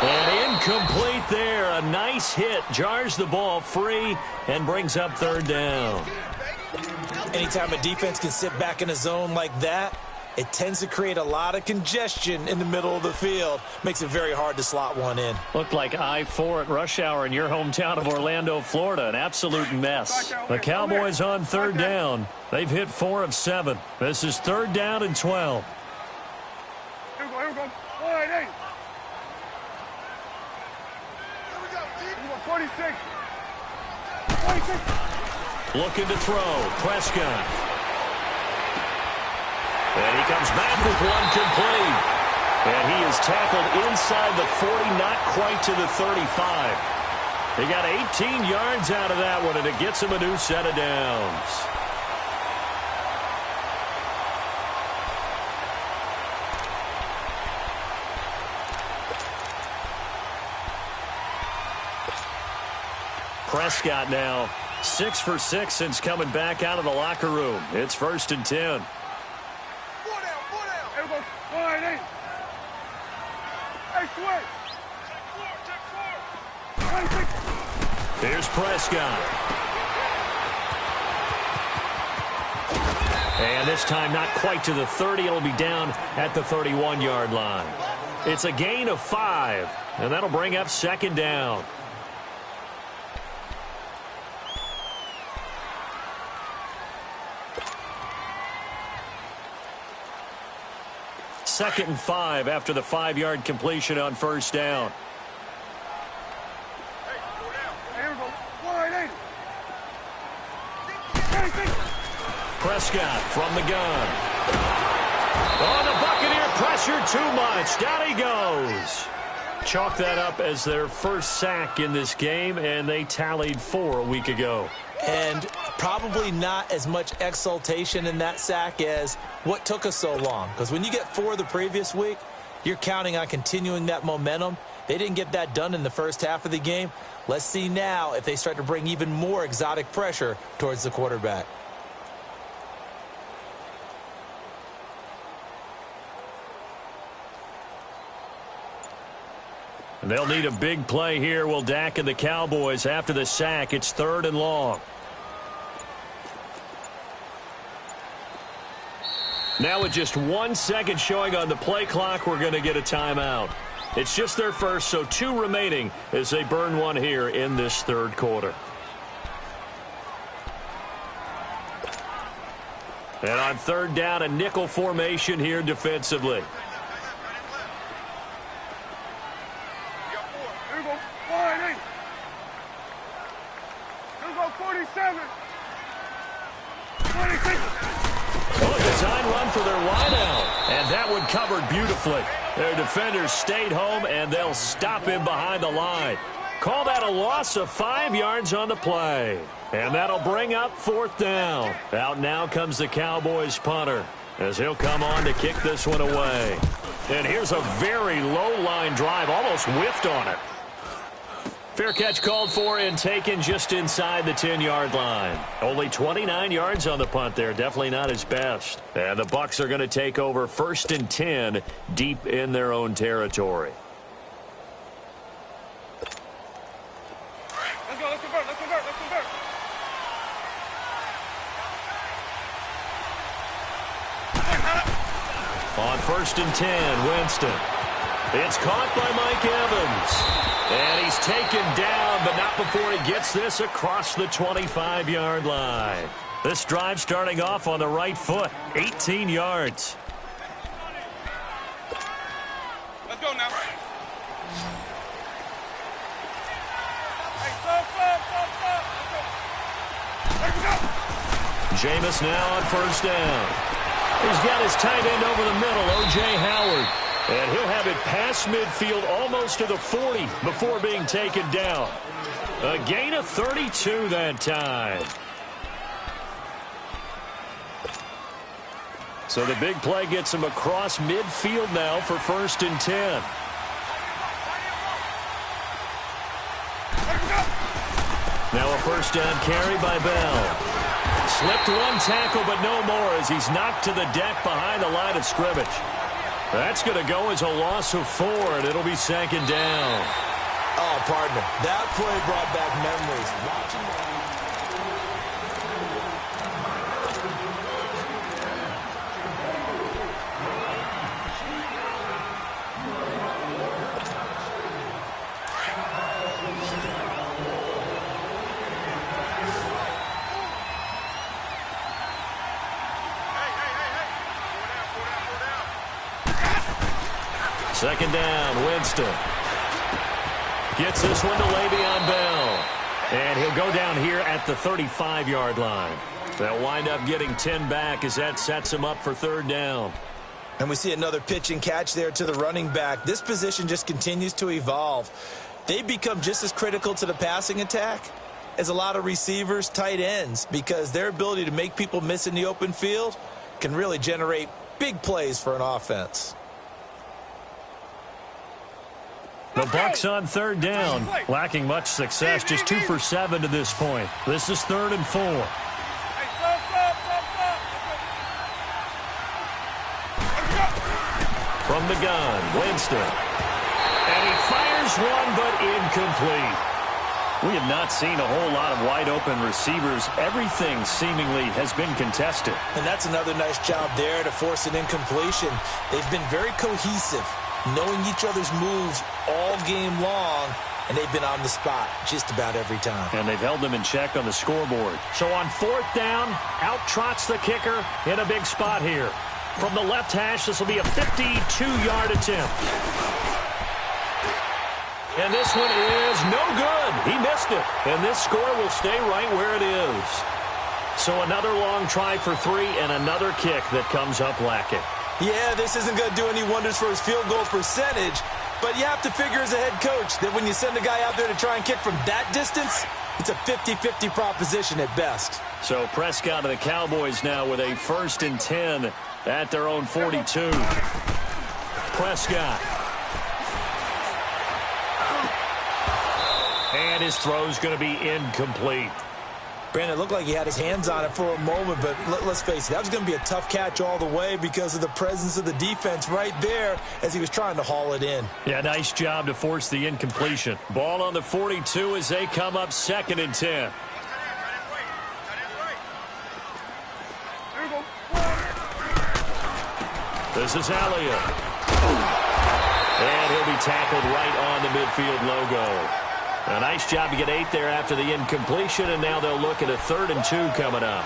Speaker 1: And incomplete there. A nice hit. Jars the ball free and brings up 3rd down.
Speaker 2: Anytime a defense can sit back in a zone like that, it tends to create a lot of congestion in the middle of the field. Makes it very hard to slot one in.
Speaker 1: Looked like I-4 at rush hour in your hometown of Orlando, Florida. An absolute mess. The Cowboys on 3rd down. They've hit 4 of 7. This is 3rd down and 12.
Speaker 4: Here we go. 46.
Speaker 1: Looking to throw. Prescott. And he comes back with one complete. And he is tackled inside the 40, not quite to the 35. He got 18 yards out of that one, and it gets him a new set of downs. Prescott now 6 for 6 since coming back out of the locker room. It's 1st and 10. Here's Prescott. And this time not quite to the 30. It'll be down at the 31-yard line. It's a gain of 5, and that'll bring up 2nd down. Second and 5 after the 5-yard completion on 1st down. Prescott from the gun. Oh, the Buccaneer pressure too much. Down he goes. Chalk that up as their first sack in this game, and they tallied 4 a week ago.
Speaker 2: And probably not as much exultation in that sack as what took us so long. Because when you get 4 the previous week, you're counting on continuing that momentum. They didn't get that done in the first half of the game. Let's see now if they start to bring even more exotic pressure towards the quarterback.
Speaker 1: And they'll need a big play here. Will Dak and the Cowboys after the sack. It's 3rd and long. Now with just 1 second showing on the play clock, we're going to get a timeout. It's just their first, so 2 remaining as they burn one here in this third quarter. And on third down, a nickel formation here defensively.
Speaker 4: Here we go. 48. Here we go. 47. 26.
Speaker 1: Oh, design run for their wideout. And that one covered beautifully. Their defenders stayed home, and they'll stop him behind the line. Call that a loss of 5 yards on the play. And that'll bring up fourth down. Out now comes the Cowboys punter as he'll come on to kick this one away. And here's a very low line drive, almost whiffed on it. Fair catch called for and taken just inside the 10-yard line. Only 29 yards on the punt there. Definitely not his best. And the Bucs are going to take over 1st and 10 deep in their own territory.
Speaker 4: Let's go. Let's convert. Let's convert. Let's convert.
Speaker 1: On 1st and 10, Winston. It's caught by Mike Evans. And he's taken down, but not before he gets this across the 25-yard line. This drive starting off on the right foot, 18 yards.
Speaker 4: Let's go now. Hey, stop. Let's go.
Speaker 1: Jameis now on 1st down. He's got his tight end over the middle, O.J. Howard. And he'll have it past midfield almost to the 40 before being taken down. A gain of 32 that time. So the big play gets him across midfield now for 1st and 10. Now a 1st down carry by Bell. Slipped one tackle, but no more as he's knocked to the deck behind the line of scrimmage. That's going to go as a loss of 4, and it'll be 2nd down.
Speaker 2: Oh, partner, that play brought back memories. Watching that.
Speaker 1: Second down, Winston. Gets this one to Le'Veon Bell. And he'll go down here at the 35-yard line. They'll wind up getting 10 back as that sets him up for 3rd down.
Speaker 2: And we see another pitch and catch there to the running back. This position just continues to evolve. They become just as critical to the passing attack as a lot of receivers, tight ends, because their ability to make people miss in the open field can really generate big plays for an offense.
Speaker 1: The Bucs on 3rd down, lacking much success, just 2 for 7 to this point. This is 3rd and 4.
Speaker 4: Hey, stop.
Speaker 1: From the gun, Winston. And he fires one, but incomplete. We have not seen a whole lot of wide-open receivers. Everything seemingly has been contested.
Speaker 2: And that's another nice job there to force an incompletion. They've been very cohesive, knowing each other's moves all game long, and they've been on the spot just about every time.
Speaker 1: And they've held them in check on the scoreboard. So on 4th down, out trots the kicker in a big spot here. From the left hash, this will be a 52-yard attempt. And this one is no good. He missed it. And this score will stay right where it is. So another long try for 3 and another kick that comes up lacking.
Speaker 2: Yeah, this isn't going to do any wonders for his field goal percentage, but you have to figure as a head coach that when you send a guy out there to try and kick from that distance, it's a 50-50 proposition at best.
Speaker 1: So Prescott and the Cowboys now with a 1st and 10 at their own 42. Prescott. And his throw's going to be incomplete.
Speaker 2: Brandon, it looked like he had his hands on it for a moment, but let's face it, that was going to be a tough catch all the way because of the presence of the defense right there as he was trying to haul it in.
Speaker 1: Yeah, nice job to force the incompletion. Ball on the 42 as they come up 2nd and 10. This is Elliott. And he'll be tackled right on the midfield logo. A nice job to get 8 there after the incompletion, and now they'll look at a 3rd and 2 coming up.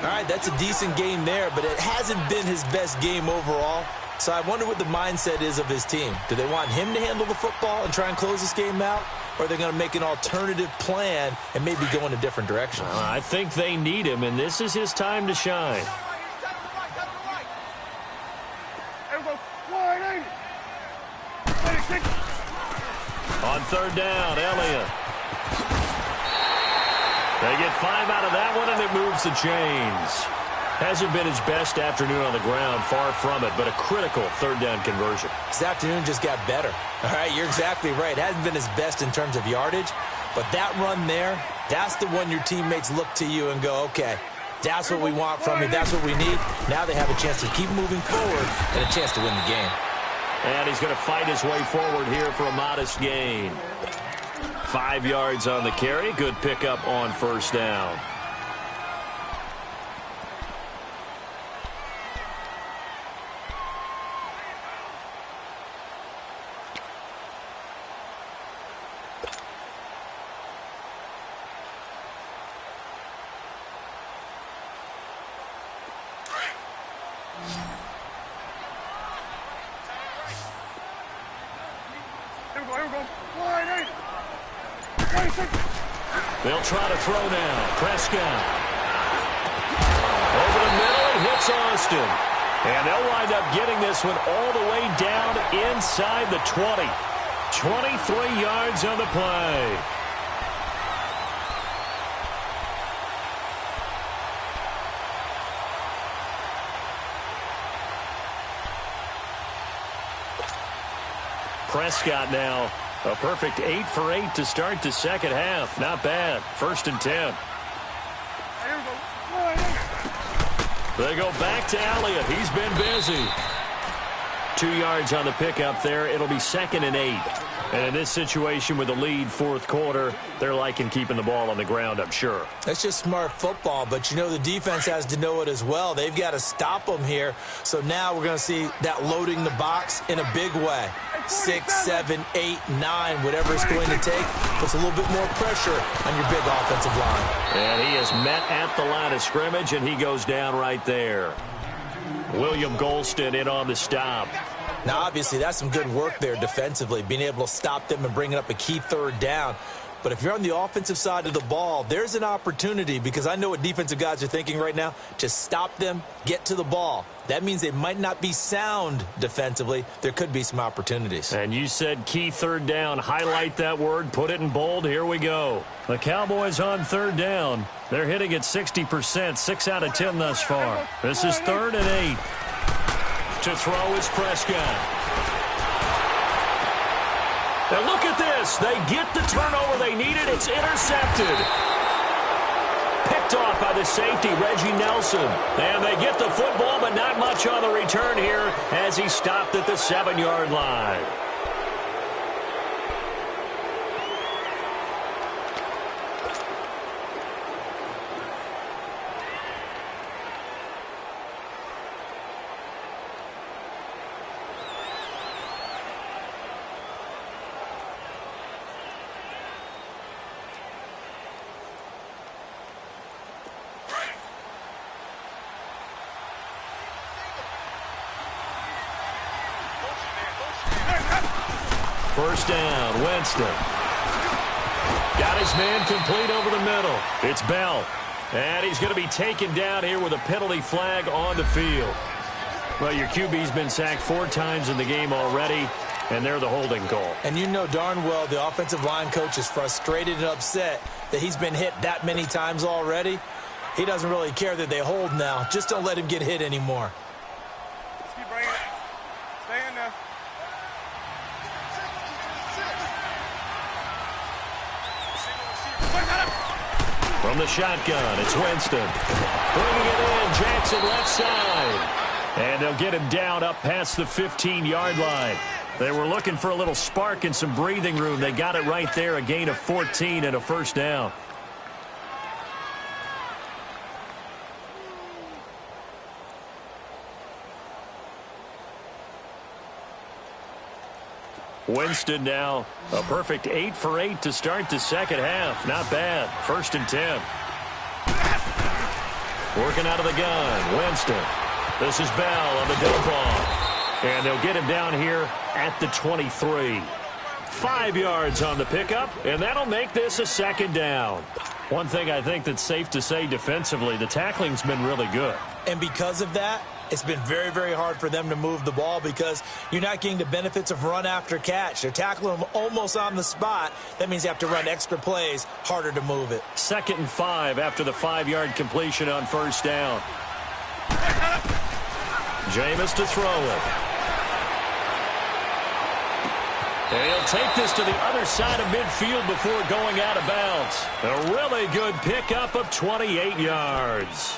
Speaker 2: All right, that's a decent game there, but it hasn't been his best game overall. So I wonder what the mindset is of his team. Do they want him to handle the football and try and close this game out? Or are they going to make an alternative plan and maybe go in a different direction?
Speaker 1: I think they need him, and this is his time to shine. On 3rd down, Elliott. They get 5 out of that one, and it moves the chains. Hasn't been his best afternoon on the ground, far from it, but a critical 3rd down conversion.
Speaker 2: This afternoon just got better. All right, you're exactly right. Hasn't been his best in terms of yardage, but that run there, that's the one your teammates look to you and go, okay, that's what we want from you. That's what we need. Now they have a chance to keep moving forward and a chance to win the game.
Speaker 1: And he's going to fight his way forward here for a modest gain. 5 yards on the carry. Good pickup on 1st down. They'll try to throw now. Prescott. Over the middle, it hits Austin. And they'll wind up getting this one all the way down inside the 20. 23 yards on the play. Prescott now. A perfect 8 for 8 to start the second half. Not bad. 1st and 10. They go back to Elliott. He's been busy. 2 yards on the pickup there. It'll be 2nd and 8. And in this situation with the lead 4th quarter, they're liking keeping the ball on the ground, I'm sure.
Speaker 2: That's just smart football, but you know the defense has to know it as well. They've got to stop them here. So now we're going to see that loading the box in a big way. 6, 7, 8, 9, whatever it's going to take, puts a little bit more pressure on your big offensive line.
Speaker 1: And he is met at the line of scrimmage, and he goes down right there. William Golston in on the stop.
Speaker 2: Now, obviously, that's some good work there defensively, being able to stop them and bringing up a key 3rd down. But if you're on the offensive side of the ball, there's an opportunity, because I know what defensive guys are thinking right now. Just stop them, get to the ball. That means they might not be sound defensively. There could be some opportunities.
Speaker 1: And you said key 3rd down. Highlight that word. Put it in bold. Here we go. The Cowboys on 3rd down. They're hitting at 60%. 6 out of 10 thus far. This is 3rd and 8. To throw is Prescott. Now look at this. They get the turnover they needed. It's intercepted. Picked off by the safety, Reggie Nelson. And they get the football, but not much on the return here as he stopped at the 7-yard line. First down, Winston. Got his man complete over the middle. It's Bell. And he's going to be taken down here with a penalty flag on the field. Well, your QB's been sacked 4 times in the game already, and they're the holding call.
Speaker 2: And you know darn well the offensive line coach is frustrated and upset that he's been hit that many times already. He doesn't really care that they hold now. Just don't let him get hit anymore.
Speaker 4: Just keep bringing it. Stay in there.
Speaker 1: From the shotgun, it's Winston. Bringing it in, Jackson left side. And they'll get him down up past the 15-yard line. They were looking for a little spark and some breathing room. They got it right there, a gain of 14 and a first down. Winston now a perfect 8 for 8 to start the second half. Not bad. 1st and 10. Working out of the gun. Winston. This is Bell on the dump off. And they'll get him down here at the 23. 5 yards on the pickup, and that'll make this a 2nd down. One thing I think that's safe to say defensively, the tackling's been really good.
Speaker 2: And because of that, it's been very, very hard for them to move the ball because you're not getting the benefits of run after catch. They're tackling them almost on the spot. That means you have to run extra plays, harder to move it.
Speaker 1: 2nd and 5 after the 5-yard completion on 1st down. Jameis to throw it. And he'll take this to the other side of midfield before going out of bounds. A really good pickup of 28 yards.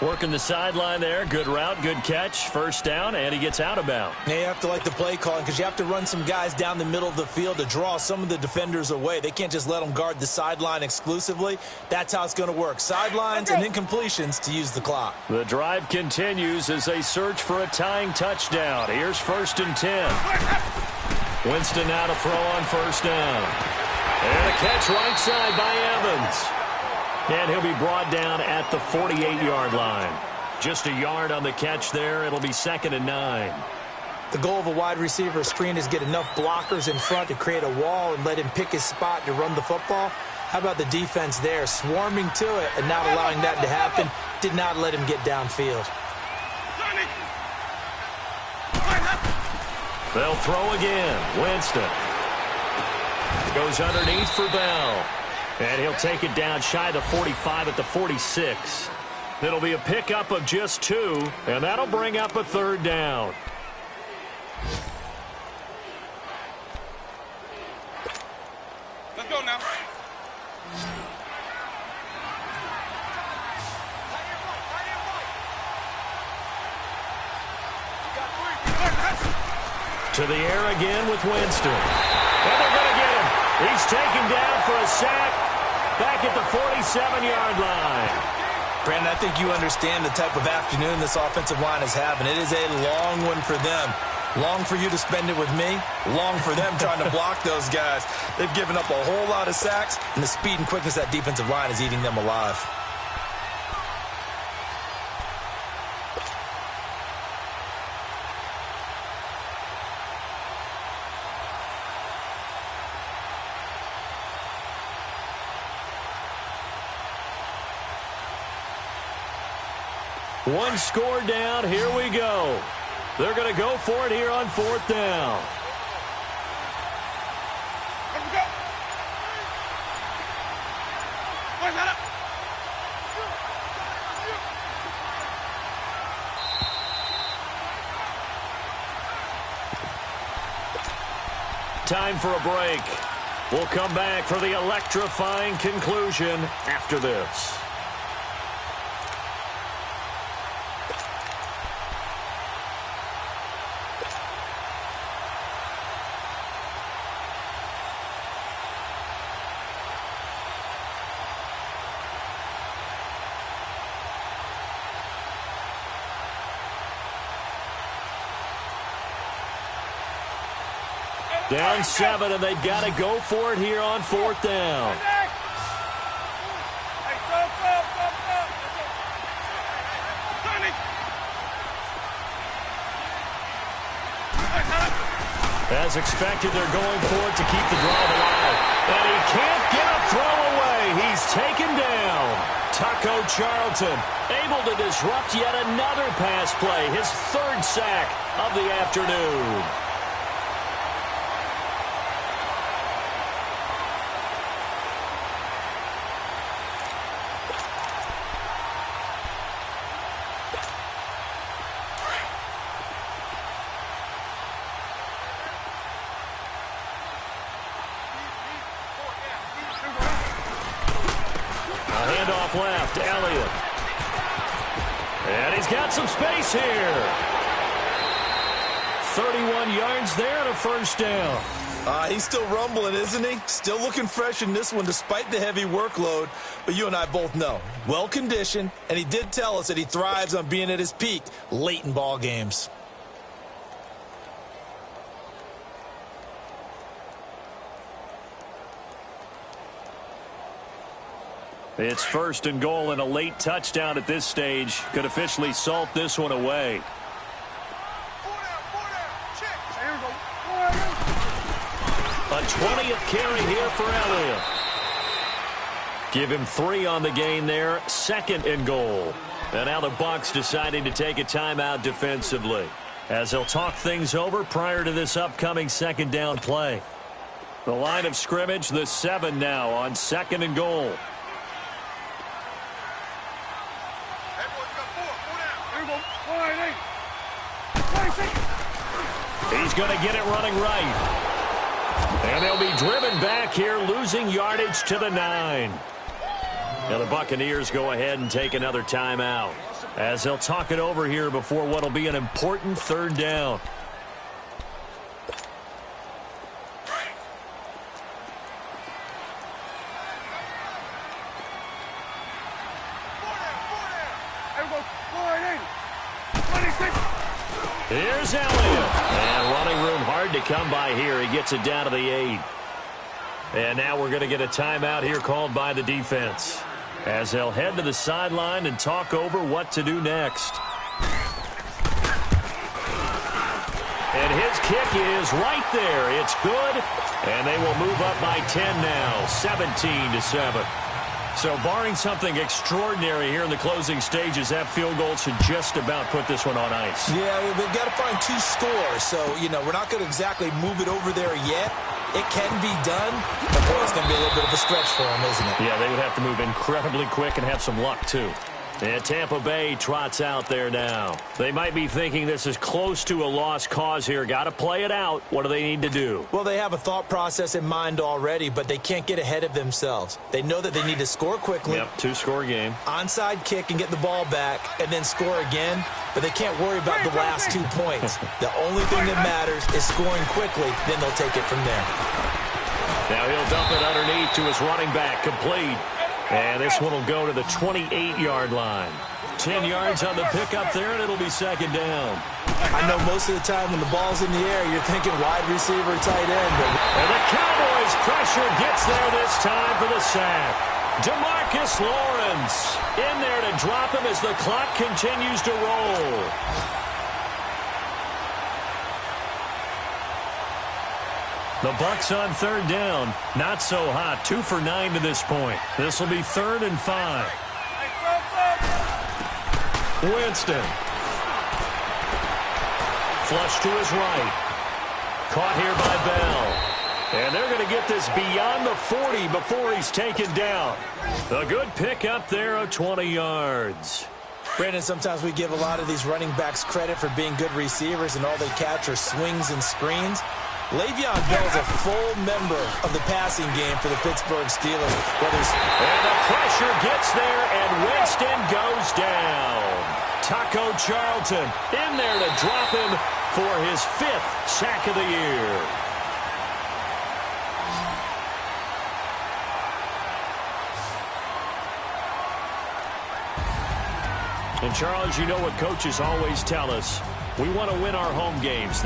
Speaker 1: Working the sideline there. Good route, good catch. 1st down, and he gets out of bounds.
Speaker 2: Now you have to like the play calling because you have to run some guys down the middle of the field to draw some of the defenders away. They can't just let them guard the sideline exclusively. That's how it's going to work. Sidelines and incompletions to use the clock.
Speaker 1: The drive continues as they search for a tying touchdown. Here's 1st and 10. Winston now to throw on 1st down. And a catch right side by Evans. And he'll be brought down at the 48-yard line. Just a yard on the catch there. It'll be 2nd and 9.
Speaker 2: The goal of a wide receiver screen is get enough blockers in front to create a wall and let him pick his spot to run the football. How about the defense there, swarming to it and not allowing that to happen? Did not let him get downfield.
Speaker 1: They'll throw again. Winston goes underneath for Bell. And he'll take it down shy of the 45 at the 46. It'll be a pickup of just 2, and that'll bring up a 3rd down.
Speaker 4: Let's go now.
Speaker 1: To the air again with Winston. And they're going to get him. He's taken down for a sack back at the 47-yard line.
Speaker 2: Brandon, I think you understand the type of afternoon this offensive line is having. It is a long one for them. Long for you to spend it with me. Long for them trying to block those guys. They've given up a whole lot of sacks, and the speed and quickness of that defensive line is eating them alive.
Speaker 1: One score down. Here we go. They're going to go for it here on 4th down.
Speaker 4: Let's go. Boys, head up.
Speaker 1: Time for a break. We'll come back for the electrifying conclusion after this. Down 7, and they've got to go for it here on 4th down. As expected, they're going for it to keep the drive alive. And he can't get a throw away. He's taken down. Taco Charlton able to disrupt yet another pass play. His 3rd sack of the afternoon. Left, Elliott. And he's got some space here. 31 yards there and a 1st down.
Speaker 2: He's still rumbling, isn't he? Still looking fresh in this one despite the heavy workload. But you and I both know, well-conditioned, and he did tell us that he thrives on being at his peak late in ball games.
Speaker 1: It's 1st and goal, and a late touchdown at this stage could officially salt this one away. A 20th carry here for Elliott. Give him 3 on the gain there. 2nd and goal. And now the Bucs deciding to take a timeout defensively, as they'll talk things over prior to this upcoming 2nd down play. The line of scrimmage, the 7 now on 2nd and goal. He's going to get it running right. And they'll be driven back here, losing yardage to the 9. Now the Buccaneers go ahead and take another timeout, as they'll talk it over here before what will be an important 3rd down. Here's Elliott. And running room hard to come by here. He gets it down to the 8. And now we're going to get a timeout here called by the defense, as they'll head to the sideline and talk over what to do next. And his kick is right there. It's good. And they will move up by 10 now, 17-7. So barring something extraordinary here in the closing stages, that field goal should just about put this one on ice.
Speaker 2: Yeah, we've got to find 2 scores. So, we're not going to exactly move it over there yet. It can be done, but boy, it's going to be a little bit of a stretch for them, isn't it?
Speaker 1: Yeah, they would have to move incredibly quick and have some luck, too. And Tampa Bay trots out there now. They might be thinking this is close to a lost cause here. Got to play it out. What do they need to do?
Speaker 2: Well, they have a thought process in mind already, but they can't get ahead of themselves. They know that they need to score quickly.
Speaker 1: Yep, 2-score game.
Speaker 2: Onside kick and get the ball back and then score again, but they can't worry about the last 2 points. The only thing that matters is scoring quickly, then they'll take it from there.
Speaker 1: Now he'll dump it underneath to his running back, complete. And this one will go to the 28-yard line. 10 yards on the pickup there, and it'll be 2nd down.
Speaker 2: I know most of the time when the ball's in the air, you're thinking wide receiver, tight end.
Speaker 1: And the Cowboys pressure gets there this time for the sack. DeMarcus Lawrence in there to drop him as the clock continues to roll. The Bucs on 3rd down. Not so hot. 2 for 9 to this point. This will be 3rd and 5. Winston. Flush to his right. Caught here by Bell. And they're going to get this beyond the 40 before he's taken down. A good pick up there of 20 yards.
Speaker 2: Brandon, sometimes we give a lot of these running backs credit for being good receivers, and all they catch are swings and screens. Le'Veon Bell's a full member of the passing game for the Pittsburgh Steelers.
Speaker 1: And the pressure gets there, and Winston goes down. Taco Charlton in there to drop him for his 5th sack of the year. And, Charles, you know what coaches always tell us. We want to win our home games.